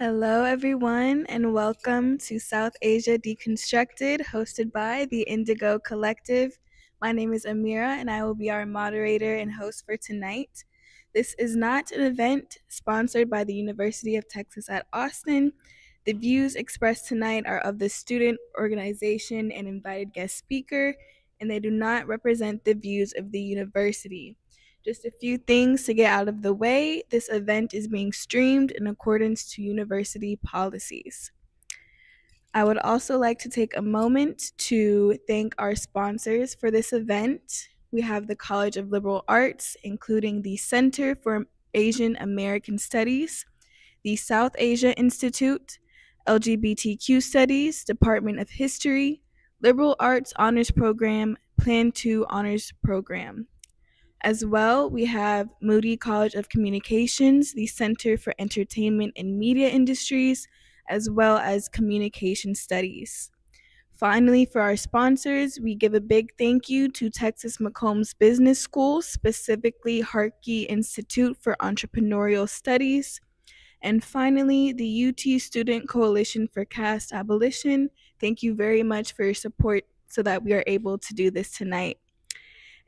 Hello, everyone, and welcome to South Asia Deconstructed, hosted by the Indigo Collective. My name is Amira, and I will be our moderator and host for tonight. This is not an event sponsored by the University of Texas at Austin. The views expressed tonight are of the student organization and invited guest speaker, and they do not represent the views of the university. Just a few things to get out of the way. This event is being streamed in accordance to university policies. I would also like to take a moment to thank our sponsors for this event. We have the College of Liberal Arts, including the Center for Asian American Studies, the South Asia Institute, LGBTQ Studies, Department of History, Liberal Arts Honors Program, Plan 2 Honors Program. As well, we have Moody College of Communications, the Center for Entertainment and Media Industries, as well as Communication Studies. Finally, for our sponsors, we give a big thank you to Texas McCombs Business School, specifically Harkey Institute for Entrepreneurial Studies. And finally, the UT Student Coalition for Caste Abolition. Thank you very much for your support so that we are able to do this tonight.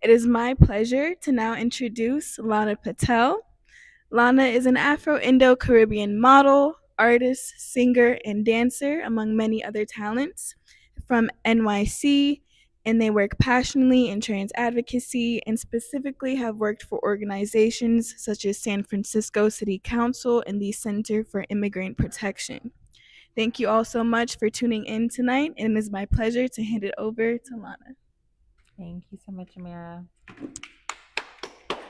It is my pleasure to now introduce Lana Patel. Lana is an Afro-Indo-Caribbean model, artist, singer, and dancer, among many other talents, from NYC, and they work passionately in trans advocacy and specifically have worked for organizations such as San Francisco City Council and the Center for Immigrant Protection. Thank you all so much for tuning in tonight, and it is my pleasure to hand it over to Lana. Thank you so much, Amira.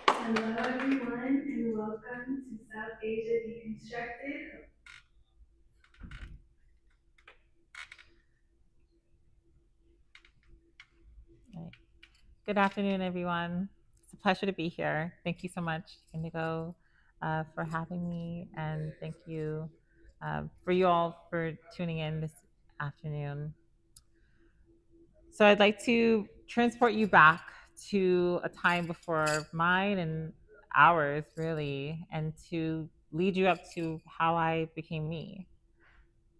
Hello, everyone, and welcome to South Asia Deconstructed. Right. Good afternoon, everyone. It's a pleasure to be here. Thank you so much, Indigo, for having me, and thank you for you all for tuning in this afternoon. So I'd like to transport you back to a time before mine and ours, really, and to lead you up to how I became me.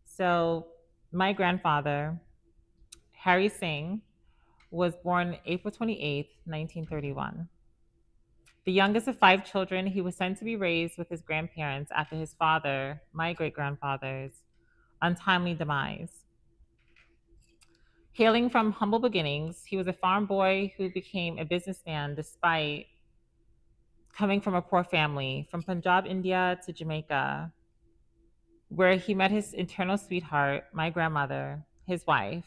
So my grandfather, Harry Singh, was born April 28th, 1931. The youngest of 5 children, he was sent to be raised with his grandparents after his father, my great grandfather's, untimely demise. Hailing from humble beginnings, he was a farm boy who became a businessman despite coming from a poor family, from Punjab, India to Jamaica, where he met his eternal sweetheart, my grandmother, his wife,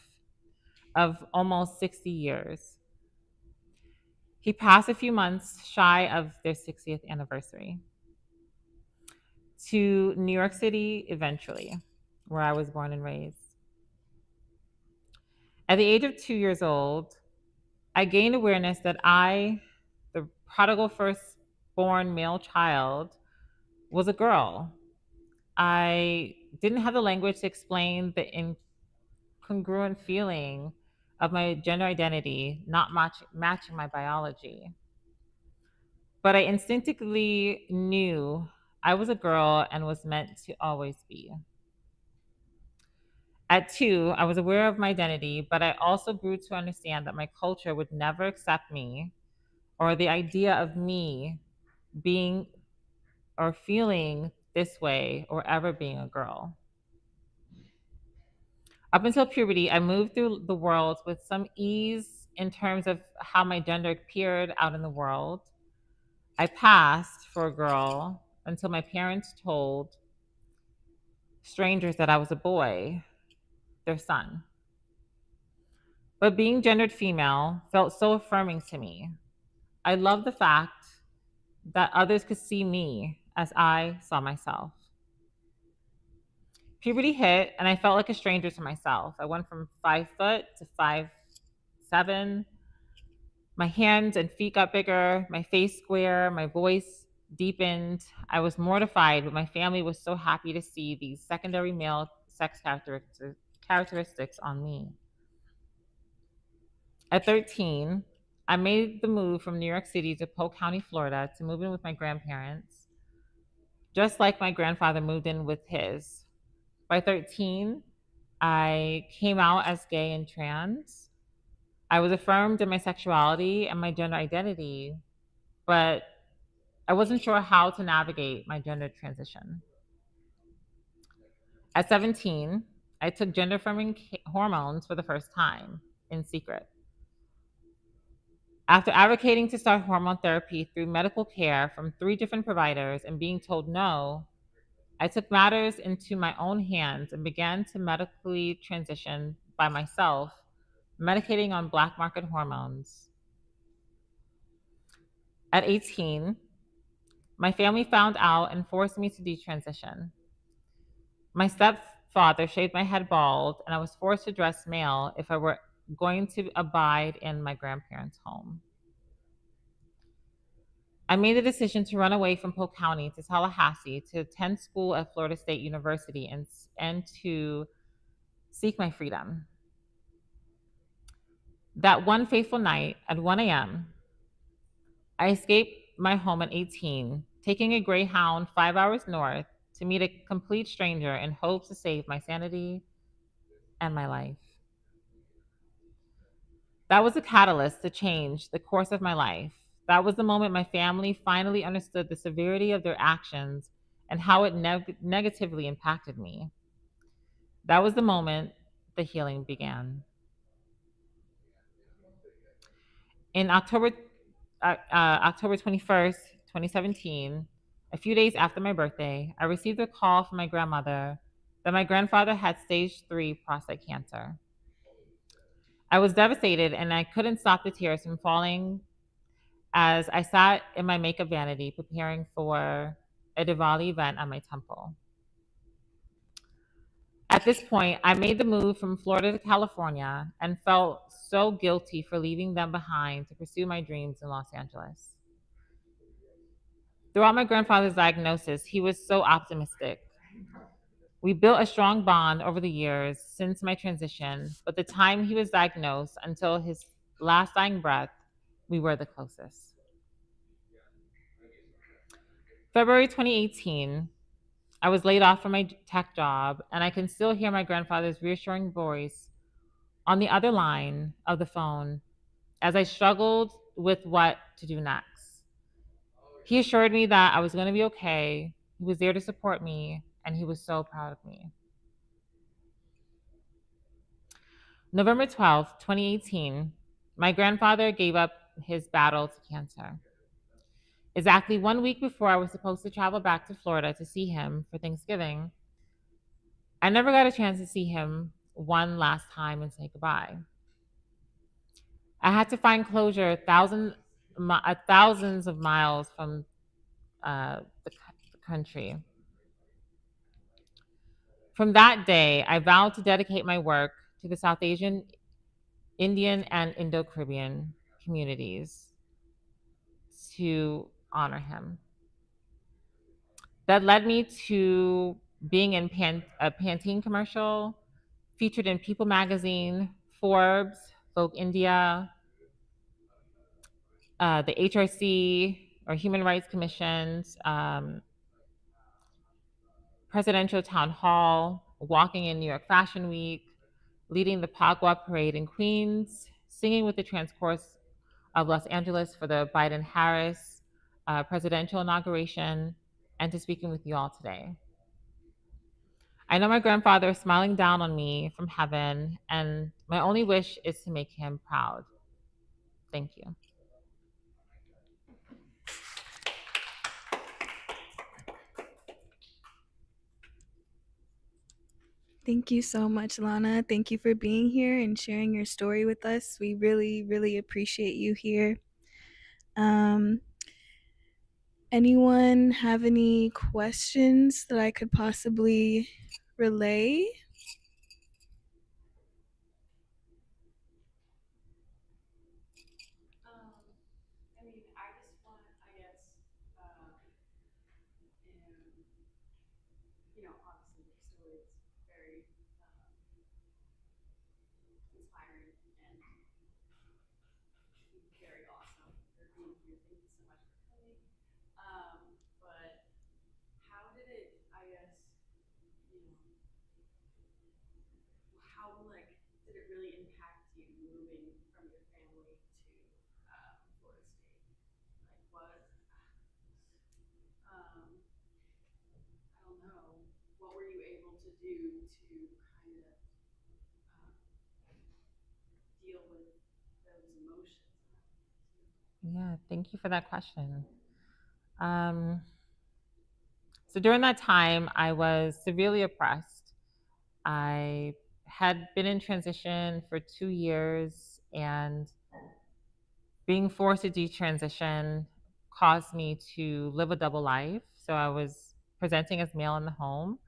of almost 60 years. He passed a few months shy of their 60th anniversary to New York City eventually, where I was born and raised. At the age of 2 years old, I gained awareness that I, the prodigal firstborn male child, was a girl. I didn't have the language to explain the incongruent feeling of my gender identity not matching my biology. But I instinctively knew I was a girl and was meant to always be. At 2, I was aware of my identity, but I also grew to understand that my culture would never accept me or the idea of me being or feeling this way or ever being a girl. Up until puberty, I moved through the world with some ease in terms of how my gender appeared out in the world. I passed for a girl until my parents told strangers that I was a boy, their son. But being gendered female felt so affirming to me. I loved the fact that others could see me as I saw myself. Puberty hit, and I felt like a stranger to myself. I went from 5 foot to 5'7". My hands and feet got bigger, my face square, my voice deepened. I was mortified, but my family was so happy to see these secondary male sex characteristics on me. At 13, I made the move from New York City to Polk County, Florida to move in with my grandparents, just like my grandfather moved in with his. By 13, I came out as gay and trans. I was affirmed in my sexuality and my gender identity, but I wasn't sure how to navigate my gender transition. At 17, I took gender affirming hormones for the first time in secret. After advocating to start hormone therapy through medical care from 3 different providers and being told no, I took matters into my own hands and began to medically transition by myself, medicating on black market hormones. At 18, my family found out and forced me to detransition. My stepfather shaved my head bald, and I was forced to dress male if I were going to abide in my grandparents' home. I made the decision to run away from Polk County to Tallahassee to attend school at Florida State University and to seek my freedom. That one fateful night at 1 a.m., I escaped my home at 18, taking a Greyhound 5 hours north to meet a complete stranger in hopes to save my sanity and my life. That was a catalyst to change the course of my life. That was the moment my family finally understood the severity of their actions and how it negatively impacted me. That was the moment the healing began. In October 21st, 2017, a few days after my birthday, I received a call from my grandmother that my grandfather had stage 3 prostate cancer. I was devastated and I couldn't stop the tears from falling as I sat in my makeup vanity preparing for a Diwali event at my temple. At this point, I made the move from Florida to California and felt so guilty for leaving them behind to pursue my dreams in Los Angeles. Throughout my grandfather's diagnosis, he was so optimistic. We built a strong bond over the years since my transition, but the time he was diagnosed until his last dying breath, we were the closest. February 2018, I was laid off from my tech job, and I can still hear my grandfather's reassuring voice on the other line of the phone as I struggled with what to do next. He assured me that I was going to be okay, he was there to support me, and he was so proud of me. November 12th, 2018, my grandfather gave up his battle to cancer. Exactly 1 week before I was supposed to travel back to Florida to see him for Thanksgiving, I never got a chance to see him one last time and say goodbye. I had to find closure thousands of miles from the country. From that day, I vowed to dedicate my work to the South Asian, Indian, and Indo Caribbean communities to honor him. That led me to being in a Pantene commercial, featured in People magazine, Forbes, Vogue India, the HRC or Human Rights Commission's presidential town hall, walking in New York Fashion Week, leading the Pagua Parade in Queens, singing with the Transcourse of Los Angeles for the Biden-Harris presidential inauguration, and to speaking with you all today. I know my grandfather is smiling down on me from heaven, and my only wish is to make him proud. Thank you. Thank you so much, Lana. Thank you for being here and sharing your story with us. We really, really appreciate you here. Um, Anyone have any questions that I could possibly relay? Yeah, thank you for that question. Um, so during that time, I was severely oppressed. I had been in transition for 2 years, and being forced to detransition caused me to live a double life. So I was presenting as male in the home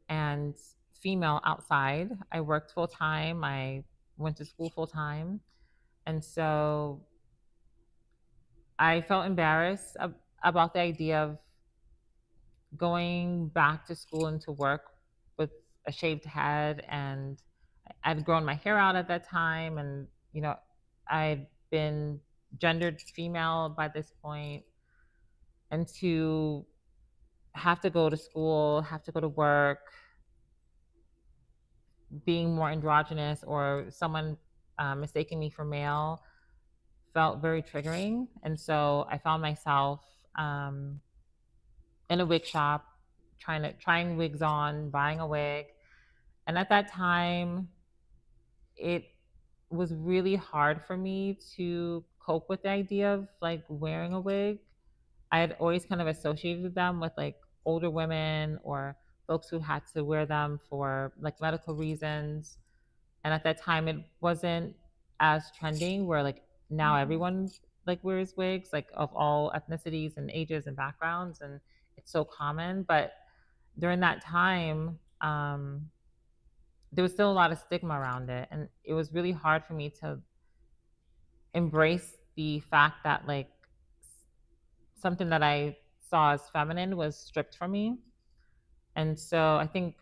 and female outside. I worked full time. I went to school full time. And so I felt embarrassed about the idea of going back to school and to work with a shaved head. And I'd grown my hair out at that time. And, I'd been gendered female by this point. And to have to go to school, have to go to work, being more androgynous or someone mistaking me for male felt very triggering. And so I found myself um, in a wig shop, trying wigs on, buying a wig. And at that time, it was really hard for me to cope with the idea of like wearing a wig. I had always kind of associated them with like older women or folks who had to wear them for like medical reasons. And at that time, it wasn't as trending where like now everyone like wears wigs, like of all ethnicities and ages and backgrounds, and it's so common. But during that time, there was still a lot of stigma around it, and it was really hard for me to embrace the fact that like something that I saw as feminine was stripped from me. And so I think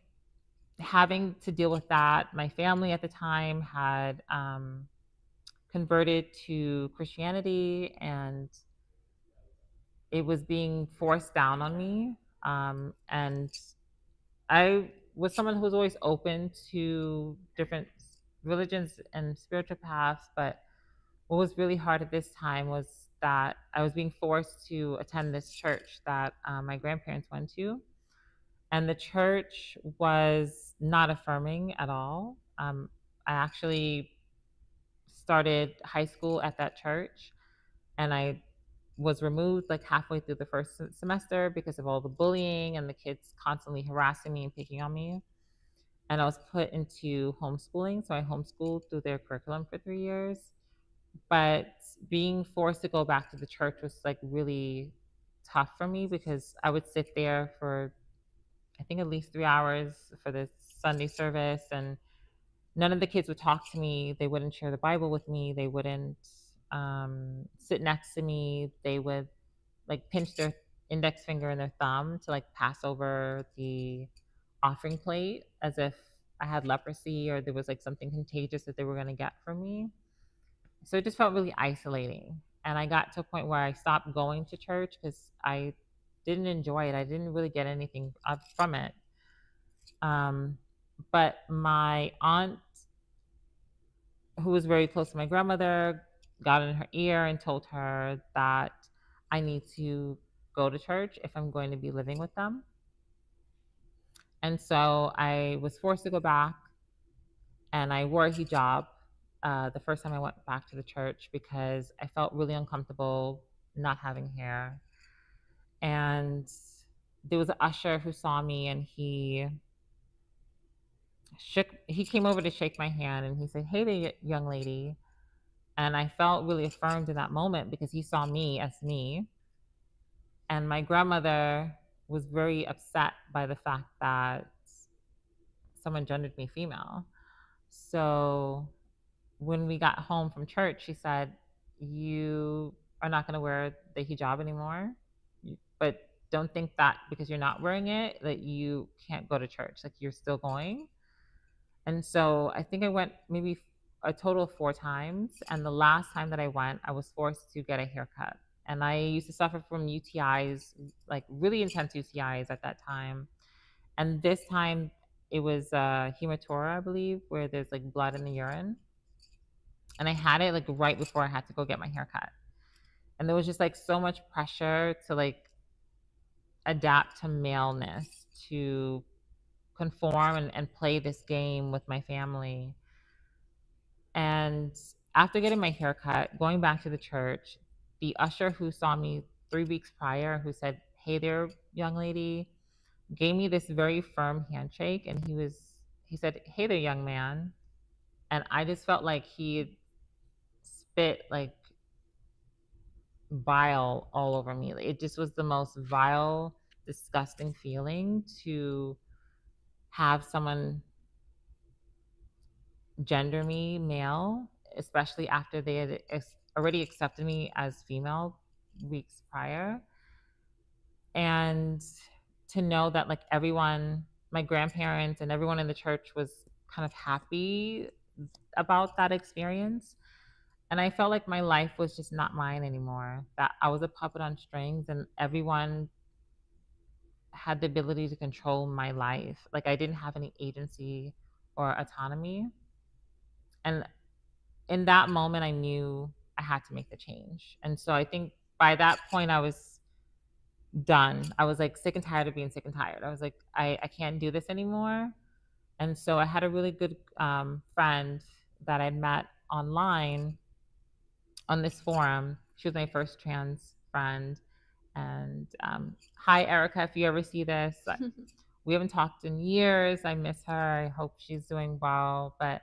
having to deal with that, my family at the time had converted to Christianity, and it was being forced down on me. And I was someone who was always open to different religions and spiritual paths, but what was really hard at this time was that I was being forced to attend this church that my grandparents went to. And the church was not affirming at all. I actually started high school at that church, and I was removed like halfway through the first semester because of all the bullying and the kids constantly harassing me and picking on me. And I was put into homeschooling. So I homeschooled through their curriculum for 3 years. But being forced to go back to the church was like really tough for me because I would sit there for I think at least 3 hours for the Sunday service, and none of the kids would talk to me. They wouldn't share the Bible with me. They wouldn't sit next to me. They would like pinch their index finger and their thumb to like pass over the offering plate as if I had leprosy or there was like something contagious that they were going to get from me. So it just felt really isolating. And I got to a point where I stopped going to church because I didn't enjoy it. I didn't really get anything up from it. Um, but my aunt, who was very close to my grandmother, got in her ear and told her that I need to go to church if I'm going to be living with them. And so I was forced to go back, and I wore a hijab the first time I went back to the church because I felt really uncomfortable not having hair. And there was an usher who saw me, and he came over to shake my hand, and he said, "Hey there, young lady." And I felt really affirmed in that moment because he saw me as me. And my grandmother was very upset by the fact that someone gendered me female. So when we got home from church, she said, "You are not going to wear the hijab anymore. But don't think that because you're not wearing it, that you can't go to church. Like you're still going." And so I think I went maybe a total of 4 times. And the last time that I went, I was forced to get a haircut. And I used to suffer from UTIs, like really intense UTIs at that time. And this time it was hematura, I believe, where there's like blood in the urine. And I had it like right before I had to go get my haircut. And there was just like so much pressure to like adapt to maleness, to conform and play this game with my family. And after getting my hair cut, going back to the church, the usher who saw me 3 weeks prior, who said, "Hey there, young lady," gave me this very firm handshake, and he said, "Hey there, young man," and I just felt like he had spit like bile all over me. It just was the most vile, disgusting feeling to have someone gender me male, especially after they had already accepted me as female weeks prior. And to know that like everyone, my grandparents and everyone in the church was kind of happy about that experience. And I felt like my life was just not mine anymore, that I was a puppet on strings and everyone had the ability to control my life. Like I didn't have any agency or autonomy. And in that moment, I knew I had to make the change. And so I think by that point, I was done. I was like sick and tired of being sick and tired. I was like, I can't do this anymore. And so I had a really good friend that I'd met online on this forum. She was my first trans friend. And hi, Erica, if you ever see this, we haven't talked in years. I miss her. I hope she's doing well. But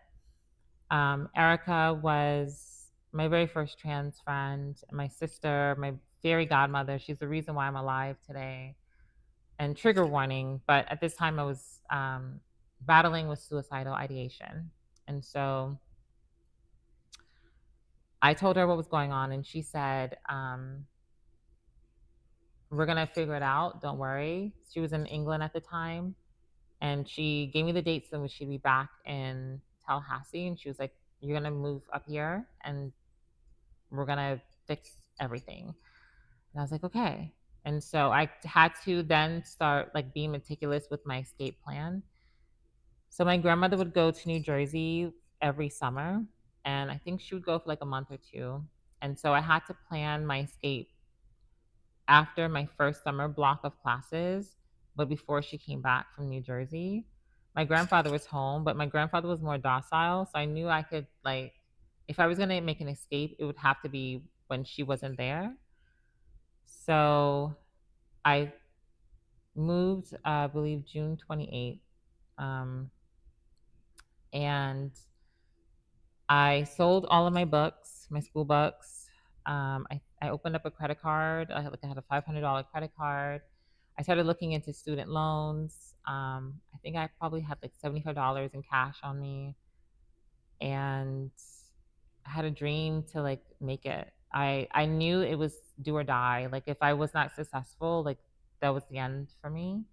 Erica was my very first trans friend, my sister, my fairy godmother. She's the reason why I'm alive today. And trigger warning, but at this time I was battling with suicidal ideation. And so I told her what was going on, and she said, "We're going to figure it out. Don't worry." She was in England at the time, and she gave me the dates in which she'd be back in Tallahassee. And she was like, "You're going to move up here, and we're going to fix everything." And I was like, "Okay." And so I had to then start like being meticulous with my escape plan. So my grandmother would go to New Jersey every summer, and I think she would go for like a month or two. And so I had to plan my escape after my first summer block of classes, but before she came back from New Jersey. My grandfather was home, but my grandfather was more docile, so I knew I could like if I was going to make an escape, it would have to be when she wasn't there. So I moved, I believe June 28th. And I sold all of my books, my school books. I opened up a credit card. I had a $500 credit card. I started looking into student loans. I think I probably had like $75 in cash on me, and I had a dream to like make it. I knew it was do or die. Like if I was not successful, like that was the end for me.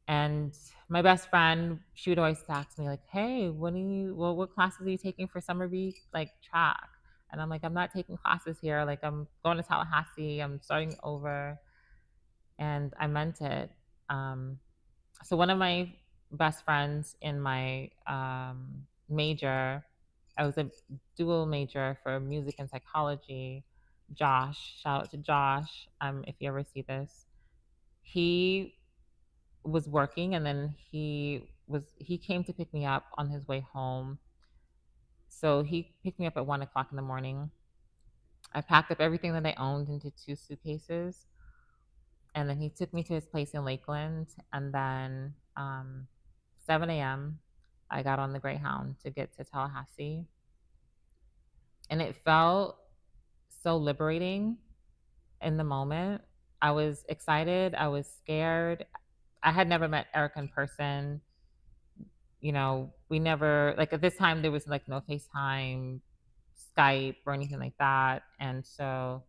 And my best friend, she would always text me like, "Hey, what classes are you taking for summer week? Like track." And I'm like, "I'm not taking classes here. Like I'm going to Tallahassee. I'm starting over." And I meant it. Um, so one of my best friends in my major, I was a dual major for music and psychology. Josh, shout out to Josh. If you ever see this, he was working, and then he came to pick me up on his way home. So he picked me up at 1 o'clock in the morning. I packed up everything that I owned into 2 suitcases, and then he took me to his place in Lakeland. And then 7 a.m. I got on the Greyhound to get to Tallahassee, and it felt so liberating in the moment. I was excited. I was scared. I had never met Erica in person. We never like at this time there was like no FaceTime, Skype, or anything like that. And so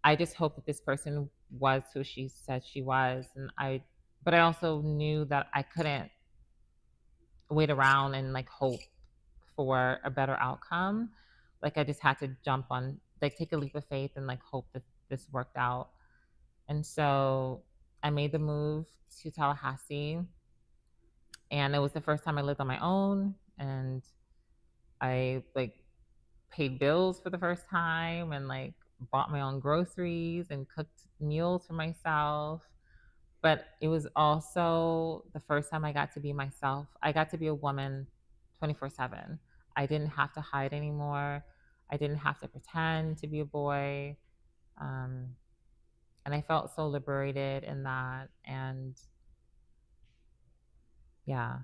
I just hoped that this person was who she said she was. But I also knew that I couldn't wait around and like hope for a better outcome. Like I just had to jump on, like take a leap of faith and like hope that this worked out. And so I made the move to Tallahassee, and it was the first time I lived on my own. And I like paid bills for the first time and like bought my own groceries and cooked meals for myself. but it was also the first time I got to be myself. I got to be a woman 24/7. I didn't have to hide anymore. I didn't have to pretend to be a boy. Um, and I felt so liberated in that. And yeah,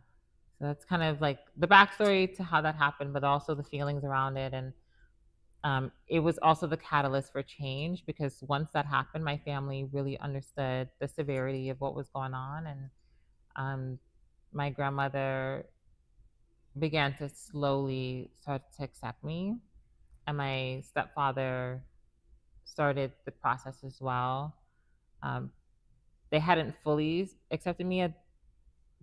so that's kind of like the backstory to how that happened, but also the feelings around it. And it was also the catalyst for change because once that happened, my family really understood the severity of what was going on. And um, my grandmother began to slowly start to accept me, and my stepfather started the process as well. Um, they hadn't fully accepted me at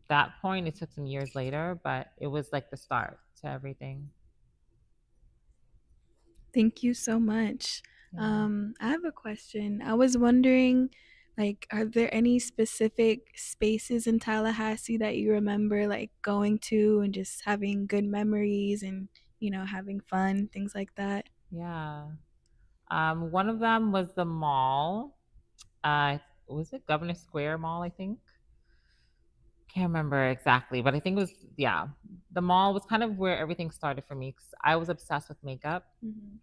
that point. It took some years later, but it was like the start to everything. Thank you so much. Yeah. I have a question. I was wondering, like, are there any specific spaces in Tallahassee that you remember, like, going to and just having good memories and, having fun, things like that? Yeah. One of them was the mall. Was it Governor Square Mall, I think? Can't remember exactly, but I think it was, yeah. The mall was kind of where everything started for me because I was obsessed with makeup. Mhm.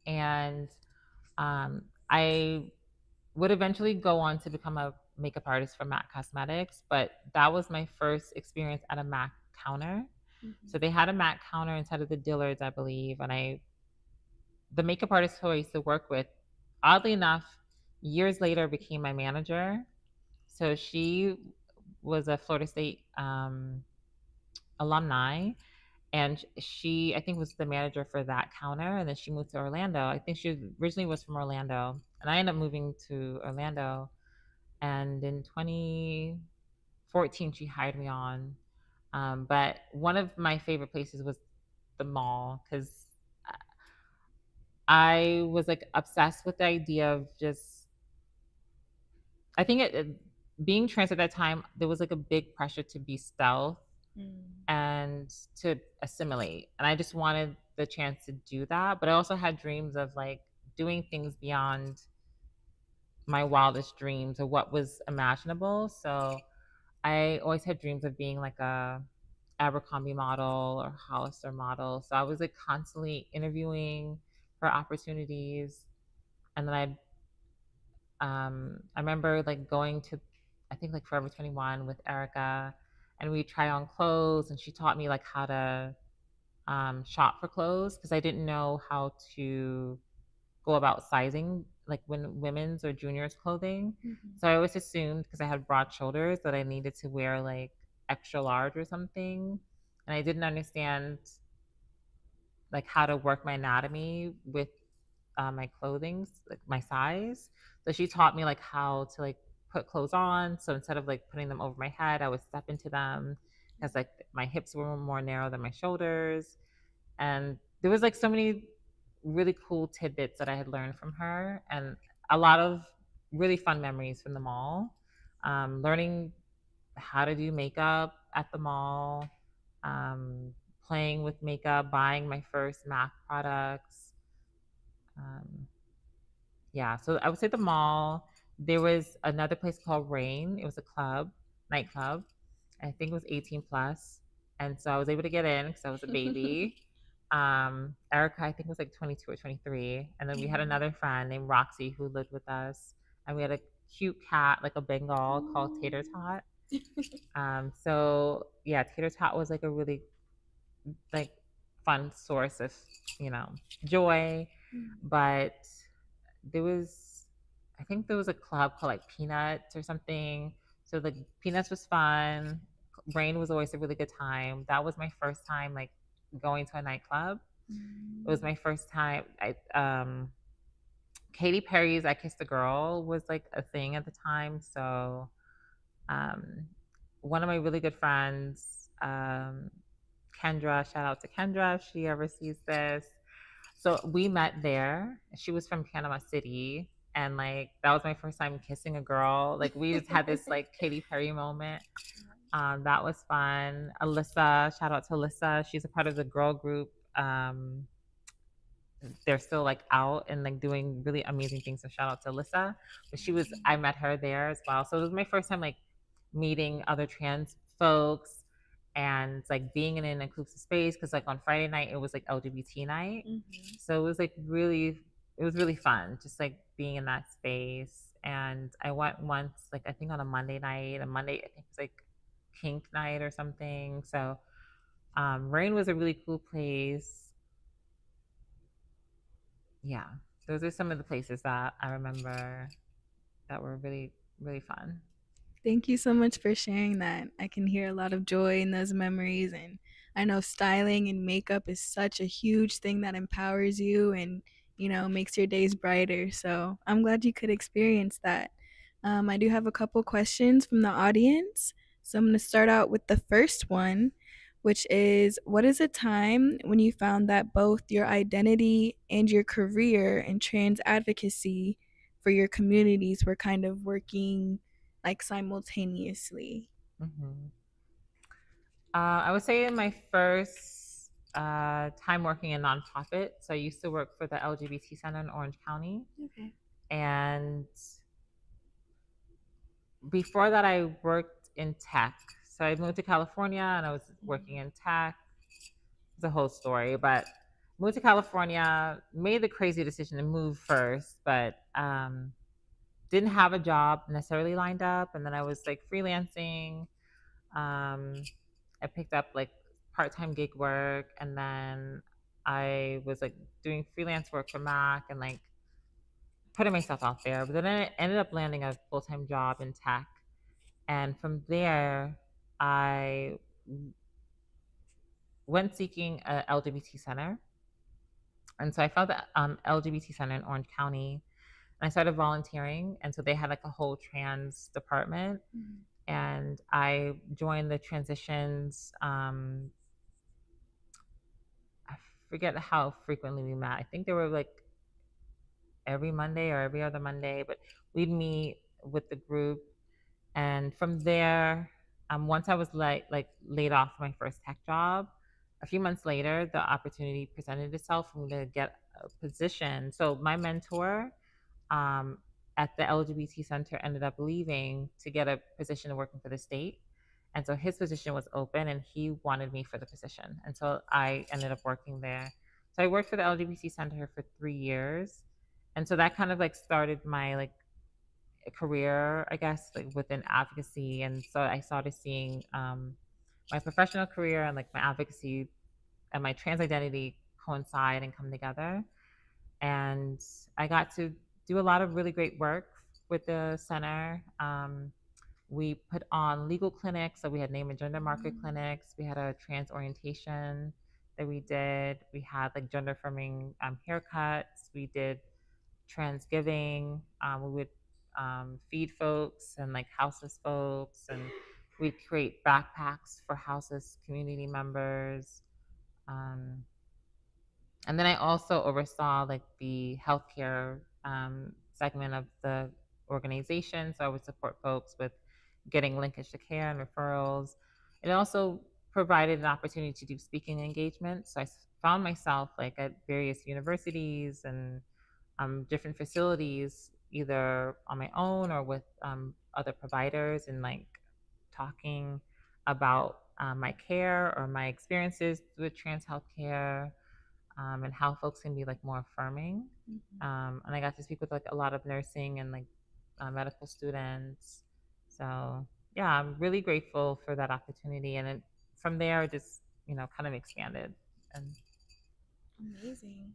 And I would eventually go on to become a makeup artist for MAC Cosmetics, but that was my first experience at a MAC counter. So Mhm. they had a MAC counter inside of the Dillards, I believe, and the makeup artist who I used to work with, oddly enough, years later became my manager. So she was a Florida State alumni, and she, I think, was the manager for that counter, and then she moved to Orlando. I think she originally was from Orlando, and I ended up moving to Orlando. And in 2014, she hired me on. But one of my favorite places was the mall because I was like obsessed with the idea of just. I think being trans at that time, there was like a big pressure to be stealth Mm. and to assimilate. And I just wanted the chance to do that. But I also had dreams of like doing things beyond my wildest dreams or what was imaginable. So I always had dreams of being like a Abercrombie model or Hollister model. So I was like constantly interviewing for opportunities. And then I remember like going to, I think like Forever 21 with Erica, and we try on clothes, and she taught me like how to shop for clothes because I didn't know how to go about sizing like when women's or juniors clothing. Mhm. So I always assumed because I had broad shoulders that I needed to wear like extra large or something, and I didn't understand like how to work my anatomy with my clothing, like my size. So she taught me like how to like put clothes on. So instead of like putting them over my head, I would step into them because like my hips were more narrow than my shoulders. And there was like so many really cool tidbits that I had learned from her, and a lot of really fun memories from the mall. Learning how to do makeup at the mall, um, playing with makeup, buying my first MAC products. Um, yeah, so I would say the mall. There was another place called Rain. It was a club, nightclub. I think it was 18 plus. And so I was able to get in because I was a baby. Erica, I think, was like 22 or 23. And then we had Mhm. another friend named Roxy who lived with us. And we had a cute cat, like a Bengal called Tater Tot. So yeah, Tater Tot was like a really like fun source of, you know, joy. Mm. But there was, I think there was a club called like Peanuts or something. So the Peanuts was fun. Rain was always a really good time. That was my first time like going to a nightclub. It was Mm. my first time. Katy Perry's "I Kissed a Girl" was like a thing at the time. So um, one of my really good friends, Kendra, shout out to Kendra if she ever sees this. So we met there. She was from Panama City. And like that was my first time kissing a girl. Like we just had this like Katy Perry moment. That was fun. Alyssa, shout out to Alyssa. She's a part of the girl group. they're still like out and like doing really amazing things. So shout out to Alyssa. But I met her there as well. So it was my first time like meeting other trans folks and like being in an inclusive space because like on Friday night it was like LGBT night. So it was like it was really fun just like being in that space. And I went once like I think on a Monday night, a Monday I think it was like kink night or something. So Rain was a really cool place. Yeah, those are some of the places that I remember that were really, really fun. Thank you so much for sharing that. I can hear a lot of joy in those memories. And I know styling and makeup is such a huge thing that empowers you and, makes your days brighter. So I'm glad you could experience that. I do have a couple questions from the audience. So I'm going to start out with the first one, which is, what is a time when you found that both your identity and your career in trans advocacy for your communities were kind of working like simultaneously? Hmm. I would say in my first time working in nonprofit, so I used to work for the LGBT Center in Orange County, Okay. and before that, I worked in tech. So I moved to California, and I was working in tech. It's a whole story, but moved to California, made the crazy decision to move first, but didn't have a job necessarily lined up, and then I was like freelancing. Um, I picked up like part-time gig work, and then I was like doing freelance work for Mac and like putting myself out there. But then I ended up landing a full-time job in tech, and from there, I went seeking a LGBT center, and so I found the LGBT center in Orange County, and I started volunteering, and so they had like a whole trans department, and I joined the transitions. I forget how frequently we met. I think they were like every Monday or every other Monday, but we'd meet with the group, and from there, once I was like laid off my first tech job, a few months later, the opportunity presented itself for me to get a position. So my mentor um, at the LGBT center ended up leaving to get a position working for the state. And so his position was open and he wanted me for the position. And so I ended up working there. So I worked for the LGBT center for 3 years. And so that kind of like started my like career, I guess, like within advocacy. And so I started seeing my professional career and like my advocacy and my trans identity coincide and come together. And I got to do a lot of really great work with the center. We put on legal clinics, so we had name and gender marker clinics. We had a trans orientation that we did. We had like gender affirming haircuts. We did trans giving. We would feed folks and like houseless folks, and we'd create backpacks for houseless community members. Um, and then I also oversaw like the healthcare segment of the organization. So I would support folks with getting linkage to care and referrals. It also provided an opportunity to do speaking engagements. So found myself like at various universities and different facilities, either on my own or with other providers, and like talking about my care or my experiences with trans healthcare, and how folks can be like more affirming. And I got to speak with like a lot of nursing and like medical students. So yeah, I'm really grateful for that opportunity. And it, from there, it just kind of expanded. And Amazing.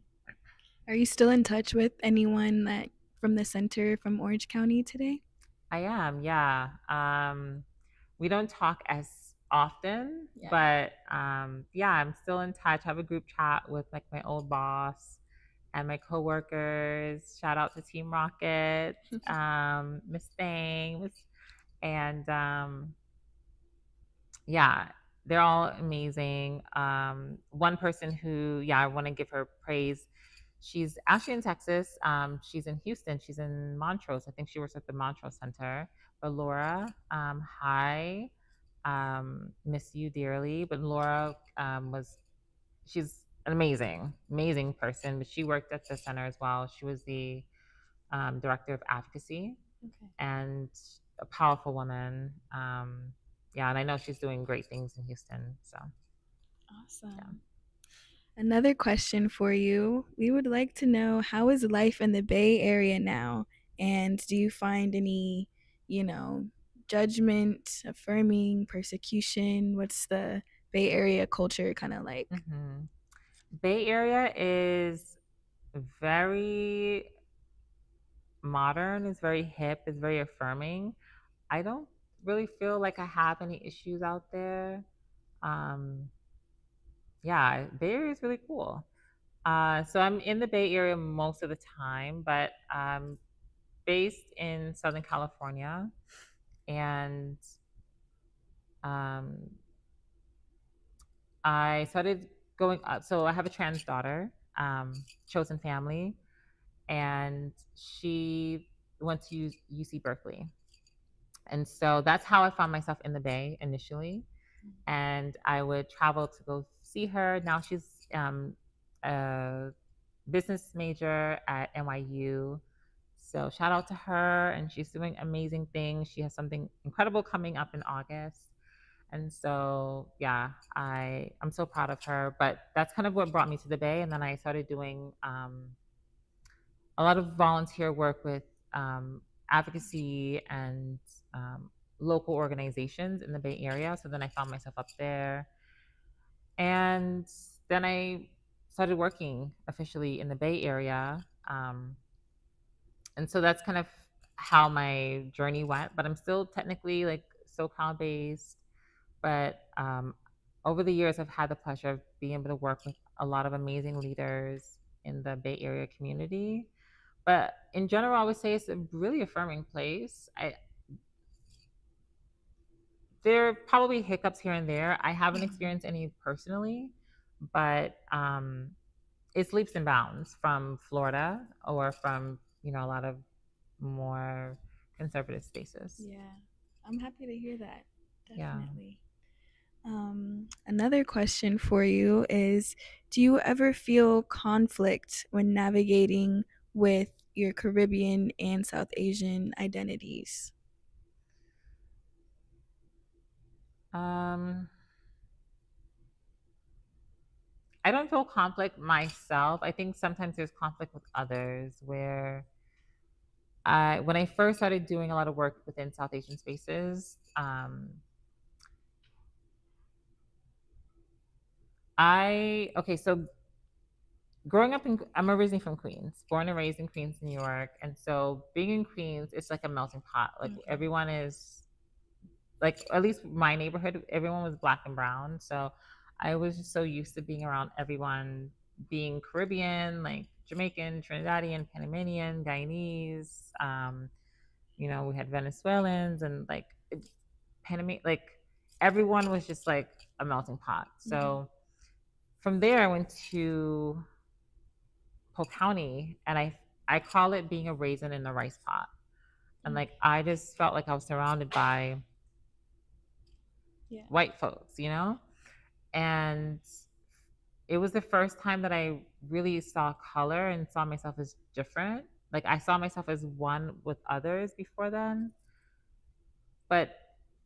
Are you still in touch with anyone that from the center from Orange County today? I am, yeah. We don't talk as often, Yeah. but yeah, I'm still in touch. I have a group chat with like my old boss and my coworkers. Shout out to Team Rocket, Miss Thang, and yeah, they're all amazing. One person who, yeah, I want to give her praise. She's actually in Texas. She's in Houston. She's in Montrose. I think she works at the Montrose Center. But Laura, hi, miss you dearly. But Laura she's an amazing person, but she worked at the center as well. She was the director of advocacy Okay. and a powerful woman. Yeah, and I know she's doing great things in Houston. So, yeah. Awesome. Another question for you. We would like to know, how is life in the Bay Area now? And do you find any, you know, judgment, affirming, persecution? What's the Bay Area culture kind of like? hmm Bay Area is very modern, is very hip, is very affirming. I don't really feel like I have any issues out there. Um, yeah, Bay Area is really cool. So I'm in the Bay Area most of the time, but based in Southern California, and um, I started going up. So I have a trans daughter, chosen family, and she went to UC Berkeley. And so that's how I found myself in the Bay initially. And I would travel to go see her. Now she's a business major at NYU. So shout out to her, and she's doing amazing things. She has something incredible coming up in August. And so, yeah, I'm so proud of her. But that's kind of what brought me to the Bay. And then I started doing a lot of volunteer work with advocacy and um, local organizations in the Bay Area. So then I found myself up there. And then I started working officially in the Bay Area. And so that's kind of how my journey went. But I'm still technically like SoCal based. But over the years, I've had the pleasure of being able to work with a lot of amazing leaders in the Bay Area community. But in general, I would say it's a really affirming place. There are probably hiccups here and there. I haven't experienced any personally, but it's leaps and bounds from Florida or from a lot of more conservative spaces. Yeah, I'm happy to hear that. Yeah. Definitely. Another question for you is, do you ever feel conflict when navigating with your Caribbean and South Asian identities? Um, I don't feel conflict myself. I think sometimes there's conflict with others where when I first started doing a lot of work within South Asian spaces, okay, so growing up I'm originally from Queens, born and raised in Queens, New York. And so being in Queens, it's like a melting pot. Like Okay. everyone is like, at least my neighborhood, everyone was black and brown. So I was just so used to being around everyone being Caribbean, like Jamaican, Trinidadian, Panamanian, Guyanese. We had Venezuelans and like Panama, like everyone was just like a melting pot. So from there, I went to Polk County, and I call it being a raisin in the rice pot. And like I just felt like I was surrounded by Yeah. white folks, and it was the first time that I really saw color and saw myself as different. Like I saw myself as one with others before then, but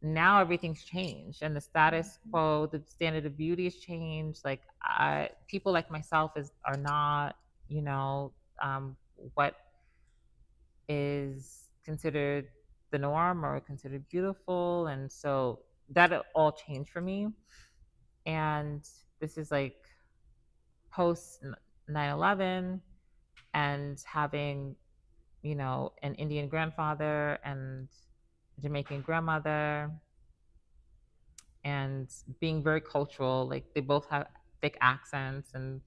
now everything's changed, and the status quo, the standard of beauty has changed. Like people like myself are not, you know, what is considered the norm or considered beautiful. And so that all changed for me. And this is like post 9/11, and having, an Indian grandfather and a Jamaican grandmother, and being very cultural. Like they both have thick accents, and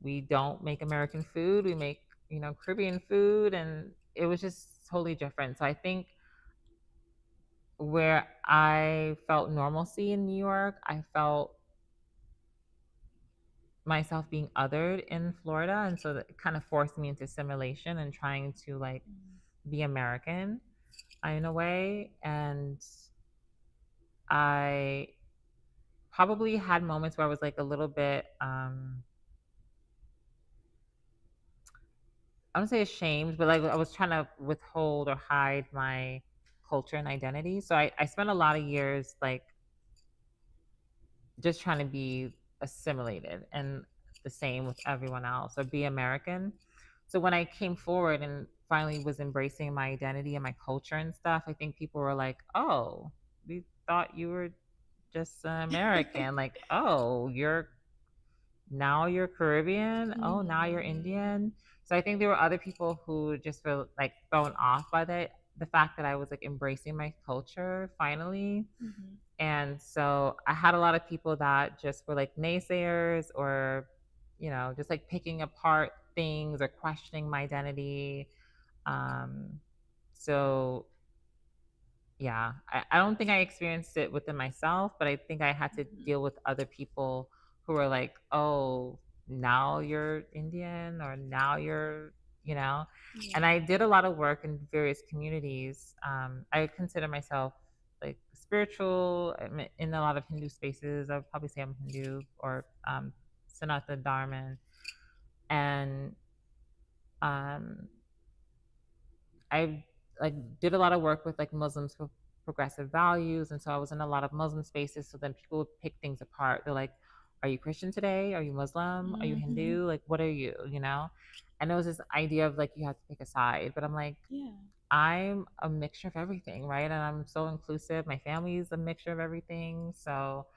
we don't make American food. We make, Caribbean food. And it was just totally different. So I think where I felt normalcy in New York, I felt myself being othered in Florida. And so that kind of forced me into assimilation and trying to like be American in a way. And I probably had moments where I was like a little bit I don't say ashamed, but like I was trying to withhold or hide my culture and identity. So I spent a lot of years like just trying to be assimilated and the same with everyone else or be American. So when I came forward and finally was embracing my identity and my culture and stuff, I think people were like, "Oh, we thought you were just American." Like, "Oh, you're Caribbean. Oh, now you're Indian." So I think there were other people who just feel like thrown off by the fact that I was like embracing my culture finally. Mm-hmm. And so I had a lot of people that just were like naysayers or, just like picking apart things or questioning my identity. Um, so yeah, I don't think I experienced it within myself, but I think I had to Mm-hmm. deal with other people who were like, "Oh, now you're Indian or now you're," you know. And Yeah. I did a lot of work in various communities. I consider myself like spiritual. I'm in a lot of Hindu spaces. I would probably say I'm Hindu or Sanatana Dharma. And um, I like did a lot of work with like Muslims for progressive values, and so I was in a lot of Muslim spaces. So then people would pick things apart. They're like, "Are you Christian today? Are you Muslim? Are you Mm-hmm. Hindu? Like, what are you?" You know? And there was this idea of like you have to pick a side, but I'm like, Yeah. I'm a mixture of everything, right? And I'm so inclusive. My family is a mixture of everything, so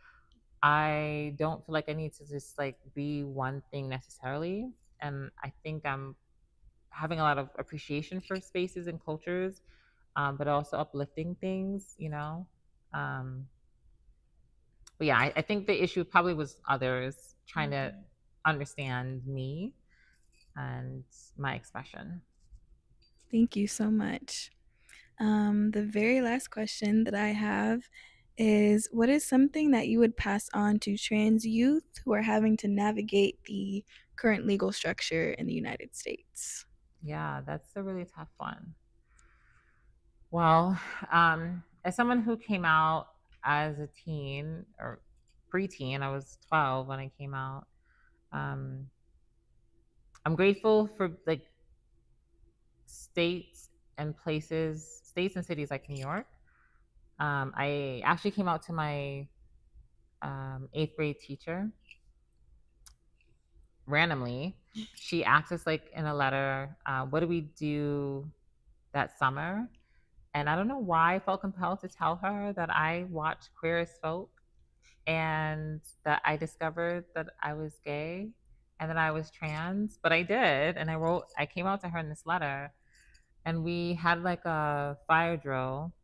I don't feel like I need to just like be one thing necessarily. And I think I'm having a lot of appreciation for spaces and cultures, but also uplifting things, you know. Um, but yeah, I think the issue probably was others trying to Mm-hmm. understand me and my expression. Thank you so much. The very last question that I have is, what is something that you would pass on to trans youth who are having to navigate the current legal structure in the United States? Yeah, that's a really tough one. Well, as someone who came out as a teen or preteen, I was 12 when I came out. Um, I'm grateful for like states and cities like New York. I actually came out to my eighth grade teacher randomly. She asked us like in a letter, what do we do that summer? And I don't know why I felt compelled to tell her that I watched Queer as Folk and that I discovered that I was gay and that I was trans, but I did. And I came out to her in this letter and we had like a fire drill.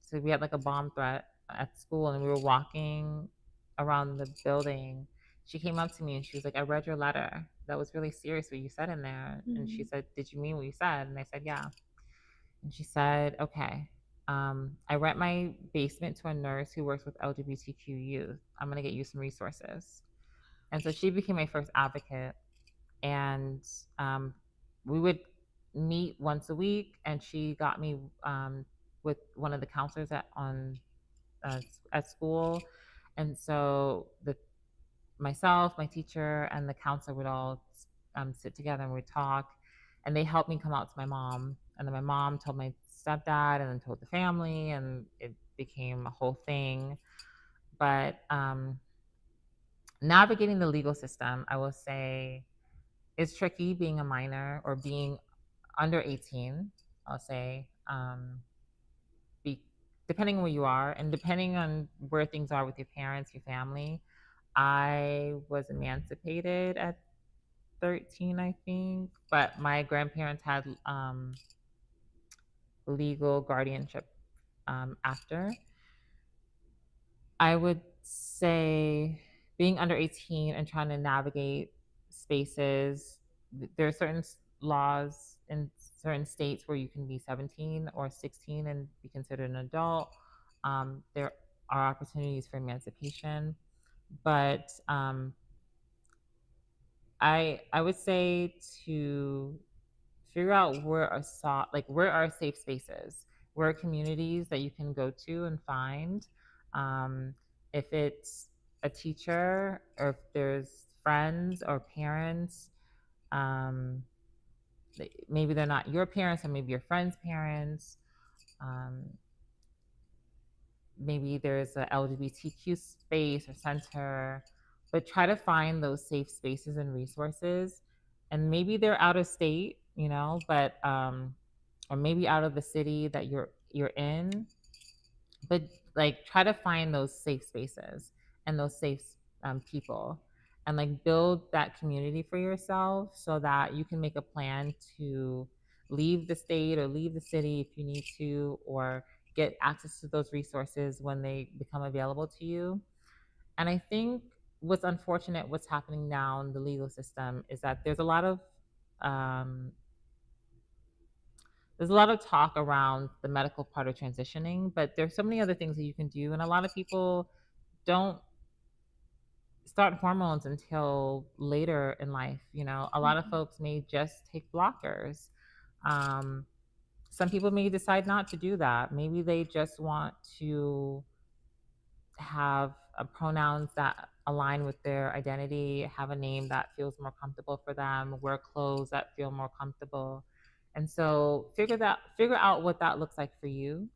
So we had like a bomb threat at school and we were walking around the building. She came up to me and she was like, "I read your letter. That was really serious what you said in there." And she Mm-hmm. said, "Did you mean what you said?" And I said, "Yeah." And she said, "Okay. I rent my basement to a nurse who works with LGBTQ youth. I'm going to get you some resources." And so she became my first advocate. And um, we would meet once a week. And she got me with one of the counselors uh, at school. And so myself, my teacher, and the counselor would all sit together and we'd talk. And they helped me come out to my mom. And then my mom told my stepdad and then told the family, and it became a whole thing. But navigating the legal system, I will say, is tricky being a minor or being under 18, I'll say. Be, depending on where you are and depending on where things are with your parents, your family. I was emancipated at 13, I think, but my grandparents had legal guardianship after. I would say being under 18 and trying to navigate spaces, there are certain laws in certain states where you can be 17 or 16 and be considered an adult. There are opportunities for emancipation, but I would say to figure out where are safe spaces, where are communities that you can go to and find. Um, if it's a teacher or if there's friends or parents, um, maybe they're not your parents, or maybe your friends' parents. Um, Maybe there's a LGBTQ space or center, but try to find those safe spaces and resources. And maybe they're out of state, but or maybe out of the city that you're in, but like try to find those safe spaces and those safe people, and like build that community for yourself so that you can make a plan to leave the state or leave the city if you need to, or get access to those resources when they become available to you. And I think what's unfortunate, what's happening now in the legal system, is that um, there's a lot of talk around the medical part of transitioning, but there's so many other things that you can do, and a lot of people don't start hormones until later in life. A lot of Mhm. folks may just take blockers. Um, some people may decide not to do that. Maybe they just want to have pronouns that align with their identity, have a name that feels more comfortable for them, wear clothes that feel more comfortable. And so figure out what that looks like for you,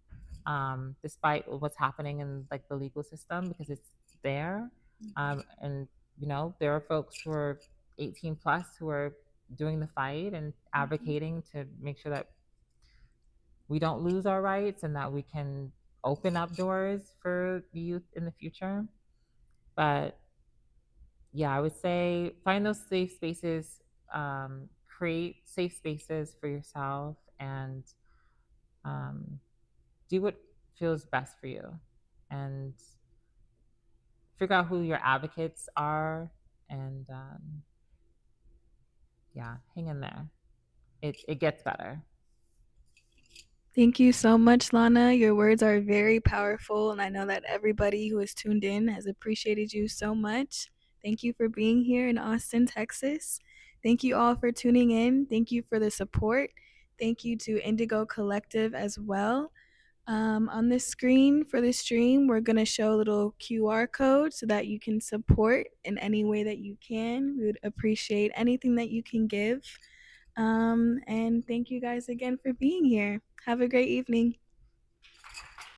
despite what's happening in like the legal system, because it's there. And there are folks who are 18 plus who are doing the fight and Mhm. advocating to make sure that we don't lose our rights and that we can open up doors for the youth in the future. But yeah, I would say find those safe spaces, create safe spaces for yourself, and um, do what feels best for you, and figure out who your advocates are, and yeah, hang in there. It gets better. Thank you so much, Lana. Your words are very powerful, and I know that everybody who has tuned in has appreciated you so much. Thank you for being here in Austin, Texas. Thank you all for tuning in. Thank you for the support. Thank you to Indigo Collective as well. On this screen for the stream, we're going to show a little QR code so that you can support in any way that you can. We would appreciate anything that you can give. And thank you guys again for being here. Have a great evening.